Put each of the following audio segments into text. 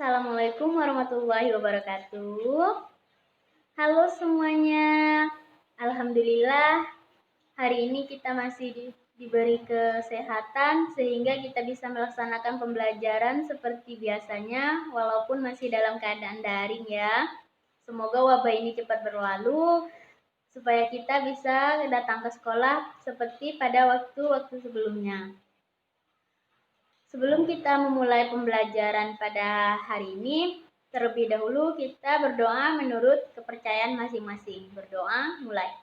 Assalamualaikum warahmatullahi wabarakatuh. Halo semuanya. Alhamdulillah, hari ini kita masih diberi kesehatan sehingga kita bisa melaksanakan pembelajaran seperti biasanya walaupun masih dalam keadaan daring ya. Semoga wabah ini cepat berlalu supaya kita bisa datang ke sekolah seperti pada waktu-waktu sebelumnya. Sebelum kita memulai pembelajaran pada hari ini, terlebih dahulu kita berdoa menurut kepercayaan masing-masing. Berdoa, mulai.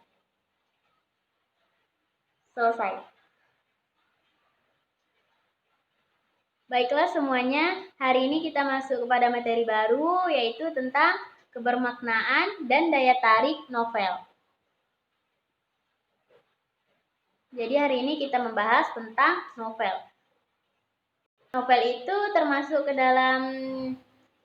Selesai. Baiklah semuanya, hari ini kita masuk kepada materi baru, yaitu tentang kebermaknaan dan daya tarik novel. Jadi hari ini kita membahas tentang novel. Novel itu termasuk ke dalam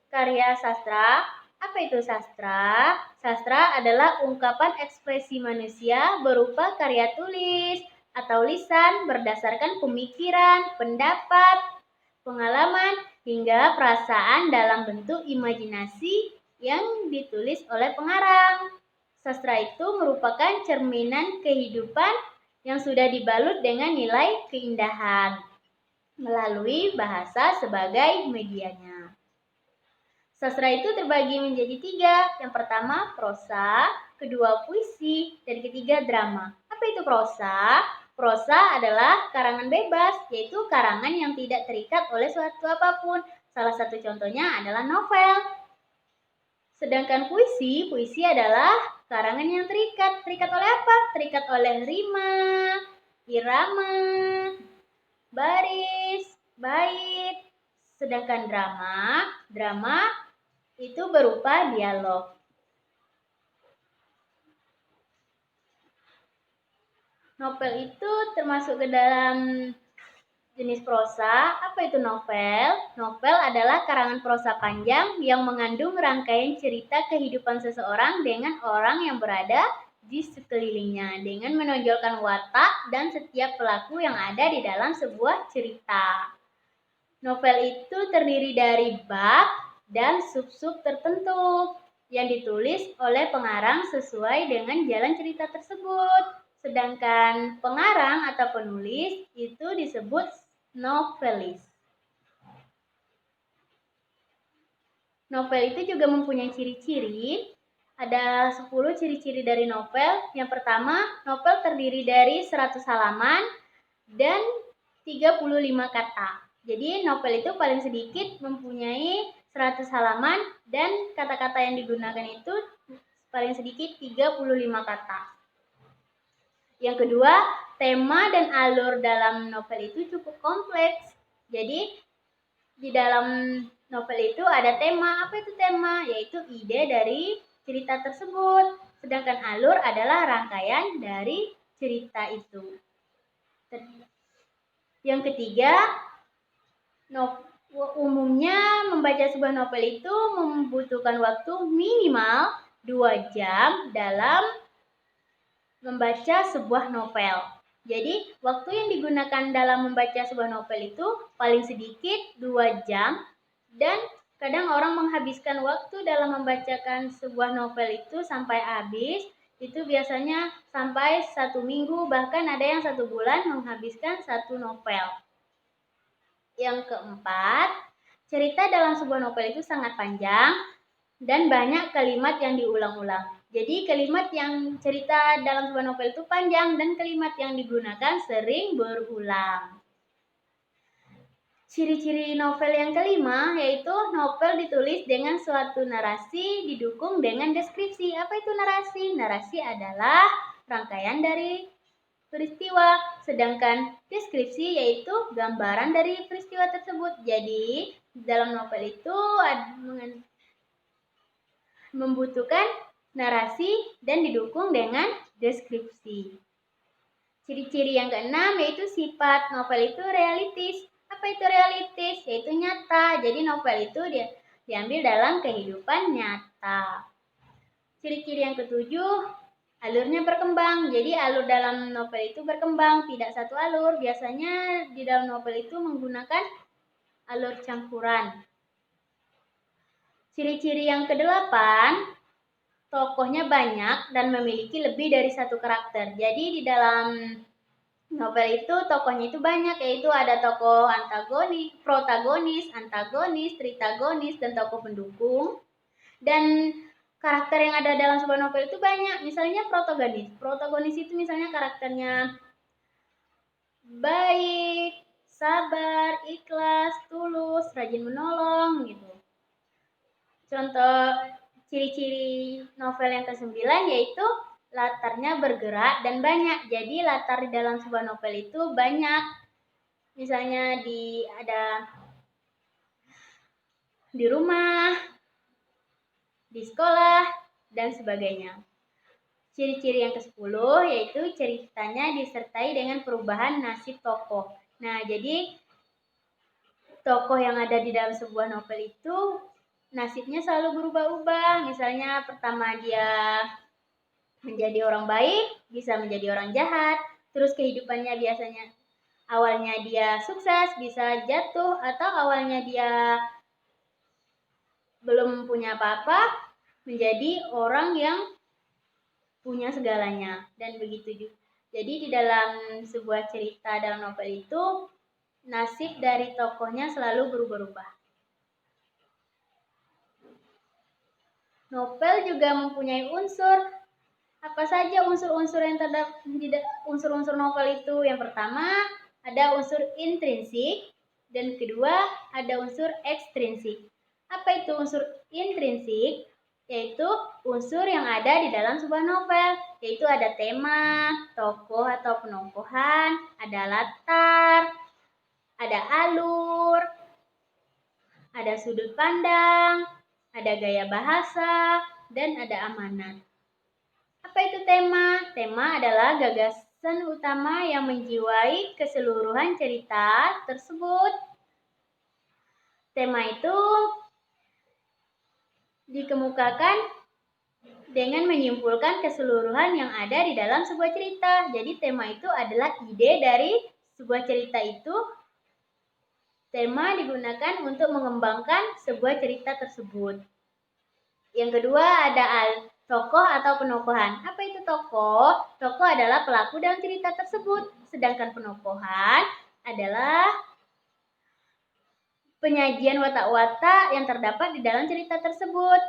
karya sastra. Apa itu sastra? Sastra adalah ungkapan ekspresi manusia berupa karya tulis atau lisan berdasarkan pemikiran, pendapat, pengalaman, hingga perasaan dalam bentuk imajinasi yang ditulis oleh pengarang. Sastra itu merupakan cerminan kehidupan yang sudah dibalut dengan nilai keindahan melalui bahasa sebagai medianya. Sastra itu terbagi menjadi 3. Yang pertama prosa, kedua puisi, dan ketiga drama. Apa itu prosa? Prosa adalah karangan bebas, yaitu karangan yang tidak terikat oleh suatu apapun. Salah satu contohnya adalah novel. Sedangkan puisi adalah karangan yang terikat. Terikat oleh apa? Terikat oleh rima, irama, baris, bait. Sedangkan drama itu berupa dialog. Novel itu termasuk ke dalam jenis prosa. Apa itu novel? Novel adalah karangan prosa panjang yang mengandung rangkaian cerita kehidupan seseorang dengan orang yang berada di sekelilingnya dengan menonjolkan watak dan setiap pelaku yang ada di dalam sebuah cerita. Novel itu terdiri dari bab dan sub-sub tertentu yang ditulis oleh pengarang sesuai dengan jalan cerita tersebut. Sedangkan pengarang atau penulis itu disebut novelis. Novel itu juga mempunyai ciri-ciri. Ada 10 ciri-ciri dari novel. Yang pertama, novel terdiri dari 100 halaman dan 35 kata. Jadi novel itu paling sedikit mempunyai 100 halaman dan kata-kata yang digunakan itu paling sedikit 35 kata. Yang kedua, tema dan alur dalam novel itu cukup kompleks. Jadi di dalam novel itu ada tema. Apa itu tema? Yaitu ide dari cerita tersebut. Sedangkan alur adalah rangkaian dari cerita itu. Yang ketiga, umumnya membaca sebuah novel itu membutuhkan waktu minimal 2 jam dalam membaca sebuah novel. Jadi, waktu yang digunakan dalam membaca sebuah novel itu paling sedikit 2 jam dan kadang orang menghabiskan waktu dalam membacakan sebuah novel itu sampai habis. Itu biasanya sampai 1 minggu, bahkan ada yang 1 bulan menghabiskan 1 novel. Yang keempat, cerita dalam sebuah novel itu sangat panjang dan banyak kalimat yang diulang-ulang. Jadi kalimat yang cerita dalam sebuah novel itu panjang dan kalimat yang digunakan sering berulang. Ciri-ciri novel yang kelima yaitu novel ditulis dengan suatu narasi didukung dengan deskripsi. Apa itu narasi? Narasi adalah rangkaian dari peristiwa, sedangkan deskripsi yaitu gambaran dari peristiwa tersebut. Jadi dalam novel itu membutuhkan narasi dan didukung dengan deskripsi. Ciri-ciri yang keenam yaitu sifat novel itu realistis. Apa itu realistis? Yaitu nyata. Jadi novel itu diambil dalam kehidupan nyata. Ciri-ciri yang ketujuh, alurnya berkembang. Jadi alur dalam novel itu berkembang, tidak satu alur. Biasanya di dalam novel itu menggunakan alur campuran. Ciri-ciri yang kedelapan, tokohnya banyak dan memiliki lebih dari satu karakter. Jadi di dalam novel itu tokohnya itu banyak, yaitu ada tokoh protagonis, antagonis, tritagonis, dan tokoh pendukung. Dan karakter yang ada dalam sebuah novel itu banyak. Misalnya protagonis. Protagonis itu misalnya karakternya baik, sabar, ikhlas, tulus, rajin menolong gitu. Contoh ciri-ciri novel yang ke-9 yaitu latarnya bergerak dan banyak. Jadi latar di dalam sebuah novel itu banyak. Misalnya ada di rumah, di sekolah, dan sebagainya. Ciri-ciri yang ke-10 yaitu ceritanya disertai dengan perubahan nasib tokoh. Nah, jadi tokoh yang ada di dalam sebuah novel itu nasibnya selalu berubah-ubah. Misalnya pertama dia menjadi orang baik, bisa menjadi orang jahat, terus kehidupannya biasanya awalnya dia sukses, bisa jatuh, atau awalnya dia belum punya apa-apa, menjadi orang yang punya segalanya, dan begitu juga. Jadi di dalam sebuah cerita dalam novel itu, nasib dari tokohnya selalu berubah-ubah. Novel juga mempunyai unsur. Apa saja unsur-unsur yang terdapat di unsur-unsur novel itu? Yang pertama, ada unsur intrinsik, dan kedua, ada unsur ekstrinsik. Apa itu unsur intrinsik? Yaitu unsur yang ada di dalam sebuah novel, yaitu ada tema, tokoh atau penongkohan, ada latar, ada alur, ada sudut pandang, ada gaya bahasa, dan ada amanat. Apa itu tema? Tema adalah gagasan utama yang menjiwai keseluruhan cerita tersebut. Tema itu dikemukakan dengan menyimpulkan keseluruhan yang ada di dalam sebuah cerita. Jadi tema itu adalah ide dari sebuah cerita itu. Tema digunakan untuk mengembangkan sebuah cerita tersebut. Yang kedua ada tokoh atau penokohan. Apa itu tokoh? Tokoh adalah pelaku dalam cerita tersebut. Sedangkan penokohan adalah penyajian watak-watak yang terdapat di dalam cerita tersebut.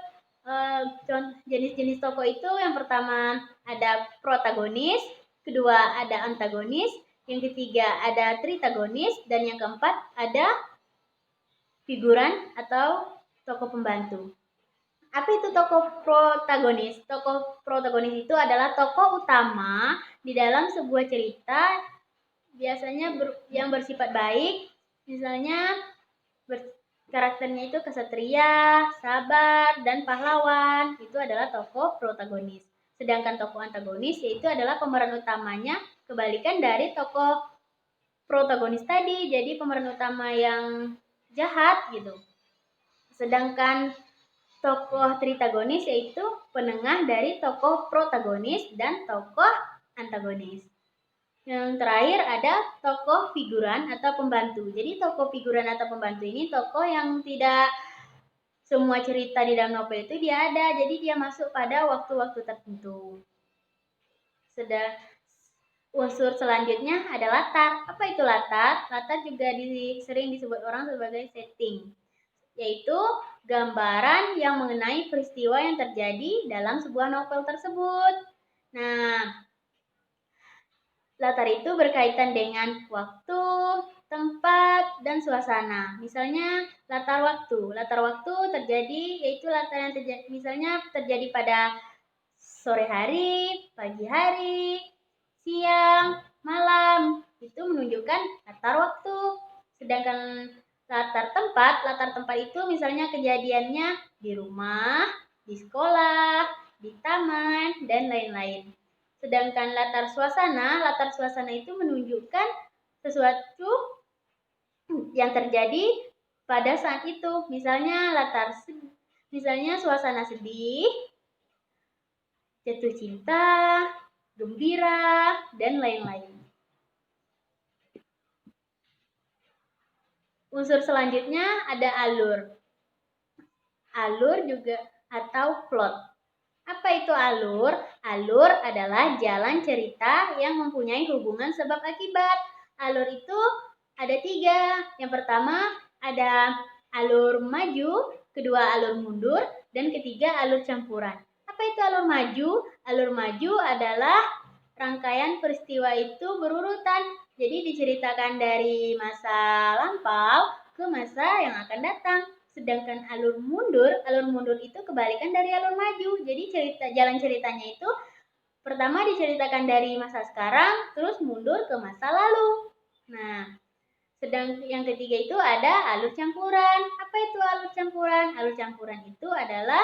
Jenis-jenis tokoh itu yang pertama ada protagonis, kedua ada antagonis, yang ketiga ada tritagonis, dan yang keempat ada figuran atau tokoh pembantu. Apa itu tokoh protagonis? Tokoh protagonis itu adalah tokoh utama di dalam sebuah cerita, biasanya yang bersifat baik, misalnya karakternya itu kesatria, sabar, dan pahlawan. Itu adalah tokoh protagonis. Sedangkan tokoh antagonis yaitu adalah pemeran utamanya, kebalikan dari tokoh protagonis tadi. Jadi pemeran utama yang jahat gitu. Sedangkan tokoh tritagonis yaitu penengah dari tokoh protagonis dan tokoh antagonis. Yang terakhir ada tokoh figuran atau pembantu. Jadi tokoh figuran atau pembantu ini tokoh yang tidak semua cerita di dalam novel itu dia ada. Jadi dia masuk pada waktu-waktu tertentu. Unsur selanjutnya ada latar. Apa itu latar? Latar juga sering disebut orang sebagai setting, yaitu gambaran yang mengenai peristiwa yang terjadi dalam sebuah novel tersebut. Nah, latar itu berkaitan dengan waktu, tempat, dan suasana. Misalnya latar waktu. Latar waktu terjadi yaitu latar yang terjadi, misalnya terjadi pada sore hari, pagi hari, siang, malam. Itu menunjukkan latar waktu. Sedangkan latar tempat itu misalnya kejadiannya di rumah, di sekolah, di taman, dan lain-lain. Sedangkan latar suasana itu menunjukkan sesuatu yang terjadi pada saat itu. Misalnya suasana sedih, jatuh cinta, gembira, dan lain-lain. Unsur selanjutnya ada alur. alur juga atau plot. Apa itu alur? Alur adalah jalan cerita yang mempunyai hubungan sebab akibat. Alur itu ada 3. Yang pertama ada alur maju, kedua alur mundur, dan ketiga alur campuran. Apa itu alur maju? Alur maju adalah rangkaian peristiwa itu berurutan. Jadi diceritakan dari masa lampau ke masa yang akan datang. Sedangkan alur mundur itu kebalikan dari alur maju. Jadi jalan ceritanya itu pertama diceritakan dari masa sekarang, terus mundur ke masa lalu. Nah, sedang yang ketiga itu ada alur campuran. Apa itu alur campuran? Alur campuran itu adalah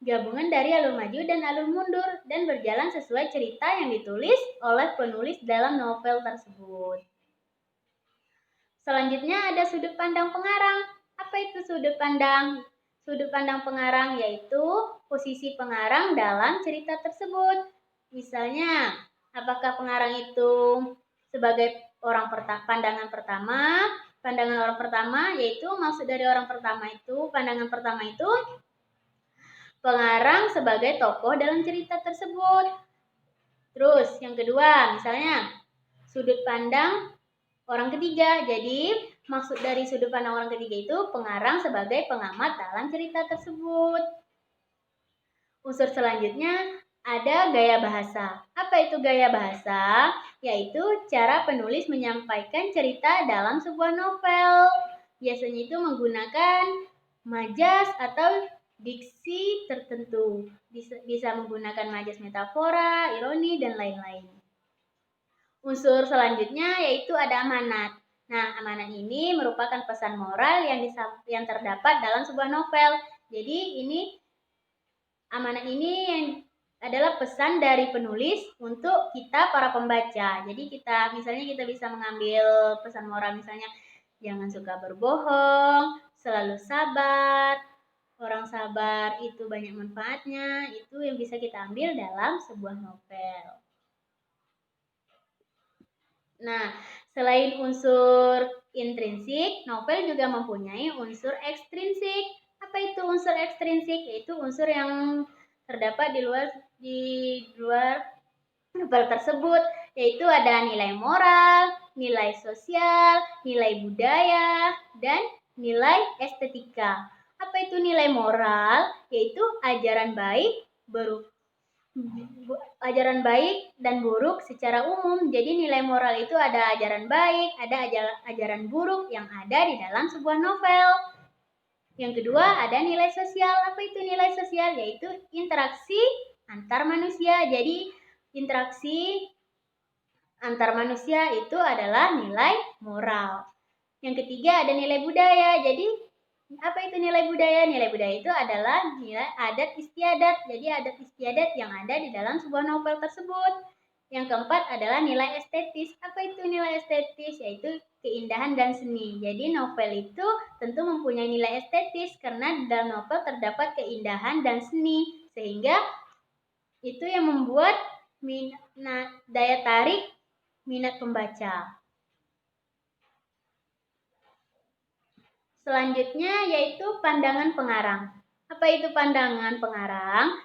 gabungan dari alur maju dan alur mundur dan berjalan sesuai cerita yang ditulis oleh penulis dalam novel tersebut. Selanjutnya ada sudut pandang pengarang. Apa itu sudut pandang? Sudut pandang pengarang yaitu posisi pengarang dalam cerita tersebut. Misalnya, apakah pengarang itu sebagai pandangan pertama? Pandangan orang pertama yaitu maksud dari orang pertama itu, pandangan pertama itu pengarang sebagai tokoh dalam cerita tersebut. Terus yang kedua, misalnya sudut pandang orang ketiga. Jadi maksud dari sudut pandang orang ketiga itu pengarang sebagai pengamat dalam cerita tersebut. Unsur selanjutnya ada gaya bahasa. Apa itu gaya bahasa? Yaitu cara penulis menyampaikan cerita dalam sebuah novel. Biasanya itu menggunakan majas atau diksi tertentu. Bisa menggunakan majas metafora, ironi, dan lain-lain. Unsur selanjutnya yaitu ada amanat. Nah, amanat ini merupakan pesan moral yang terdapat dalam sebuah novel. Jadi amanat ini yang adalah pesan dari penulis untuk kita para pembaca. Jadi misalnya kita bisa mengambil pesan moral, misalnya jangan suka berbohong, selalu sabar, orang sabar itu banyak manfaatnya. Itu yang bisa kita ambil dalam sebuah novel. Nah, selain unsur intrinsik, novel juga mempunyai unsur ekstrinsik. Apa itu unsur ekstrinsik? Yaitu unsur yang terdapat di luar novel tersebut, yaitu ada nilai moral, nilai sosial, nilai budaya, dan nilai estetika. Apa itu nilai moral? Yaitu ajaran baik dan buruk secara umum. Jadi nilai moral itu ada ajaran baik, ada ajaran buruk yang ada di dalam sebuah novel. Yang kedua ada nilai sosial. Apa itu nilai sosial? Yaitu interaksi antar manusia. Jadi interaksi antar manusia itu adalah nilai moral. Yang ketiga ada nilai budaya. Jadi apa itu nilai budaya? Nilai budaya itu adalah nilai adat istiadat. Jadi adat istiadat yang ada di dalam sebuah novel tersebut. Yang keempat adalah nilai estetis. Apa itu nilai estetis? Yaitu keindahan dan seni. Jadi novel itu tentu mempunyai nilai estetis karena di dalam novel terdapat keindahan dan seni. Sehingga itu yang membuat daya tarik minat pembaca. Selanjutnya yaitu pandangan pengarang. Apa itu pandangan pengarang?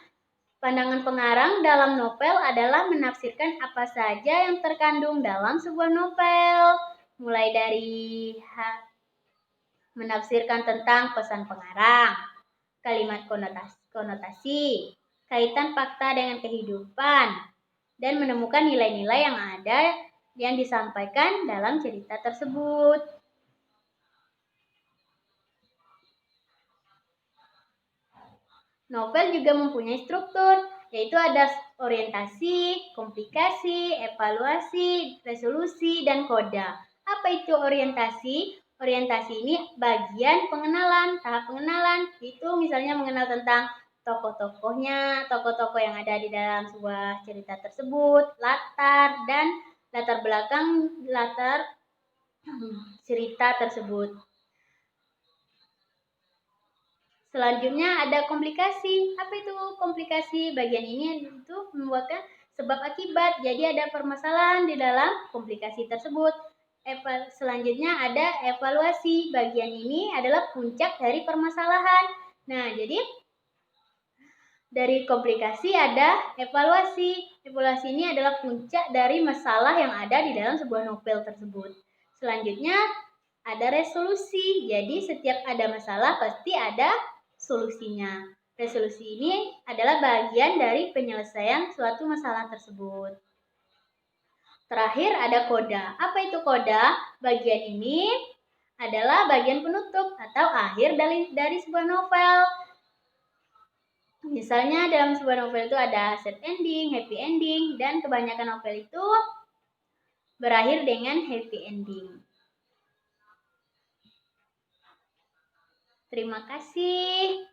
Pandangan pengarang dalam novel adalah menafsirkan apa saja yang terkandung dalam sebuah novel. Mulai dari menafsirkan tentang pesan pengarang, kalimat konotasi, kaitan fakta dengan kehidupan, dan menemukan nilai-nilai yang ada yang disampaikan dalam cerita tersebut. Novel juga mempunyai struktur, yaitu ada orientasi, komplikasi, evaluasi, resolusi, dan koda. Apa itu orientasi? Orientasi ini bagian pengenalan, tahap pengenalan. Itu misalnya mengenal tentang tokoh-tokohnya, tokoh-tokoh yang ada di dalam sebuah cerita tersebut, latar belakang cerita tersebut. Selanjutnya ada komplikasi. Apa itu komplikasi? Bagian ini itu membuatkan sebab akibat. Jadi ada permasalahan di dalam komplikasi tersebut. Selanjutnya ada evaluasi. Bagian ini adalah puncak dari permasalahan. Nah, jadi dari komplikasi ada evaluasi. Evaluasi ini adalah puncak dari masalah yang ada di dalam sebuah novel tersebut. Selanjutnya ada resolusi. Jadi setiap ada masalah pasti ada solusinya. Resolusi ini adalah bagian dari penyelesaian suatu masalah tersebut. Terakhir ada koda. Apa itu koda? Bagian ini adalah bagian penutup atau akhir dari sebuah novel. Misalnya dalam sebuah novel itu ada sad ending, happy ending, dan kebanyakan novel itu berakhir dengan happy ending. Terima kasih.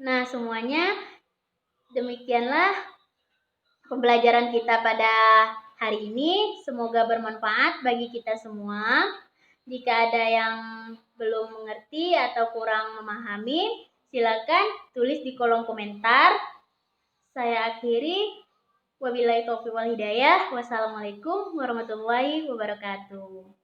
Nah, semuanya demikianlah pembelajaran kita pada hari ini. Semoga bermanfaat bagi kita semua. Jika ada yang belum mengerti atau kurang memahami, silakan tulis di kolom komentar. Saya akhiri. Wabillahi taufiq wal hidayah. Wassalamualaikum warahmatullahi wabarakatuh.